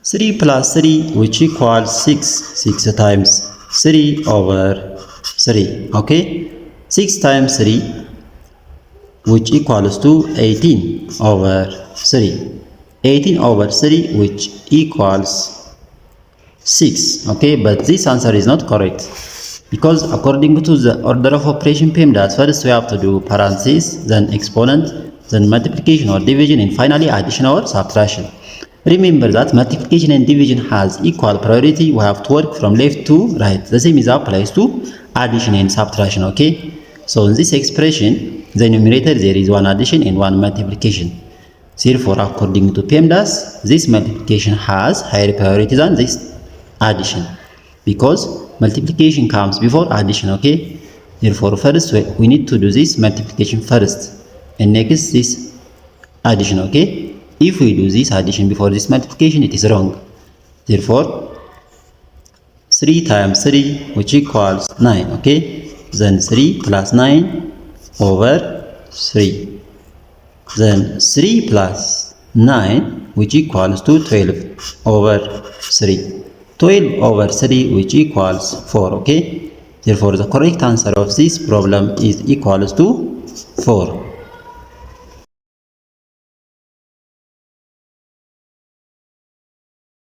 3 plus 3 which equals 6. 6 times 3 over 3. Okay, 6 times 3 which equals to 18 over 3. 18 over 3 which equals 6. Okay, but this answer is not correct because according to the order of operation Pemdas, first we have to do parentheses, then exponent, then multiplication or division, and finally addition or subtraction. Remember that multiplication and division has equal priority. We have to work from left to right. The same is applies to addition and subtraction. Okay, so in this expression, the numerator there is one addition and one multiplication. Therefore, according to Pemdas, this multiplication has higher priority than this addition because multiplication comes before addition. Okay, therefore first we need to do this multiplication first and next this addition. Okay, if we do this addition before this multiplication, it is wrong. Therefore 3 times 3 which equals 9. Okay, then 3 plus 9 over 3, then 3 plus 9 which equals to 12 over 3, 12 over 3 which equals 4. Okay, therefore the correct answer of this problem is equals to 4.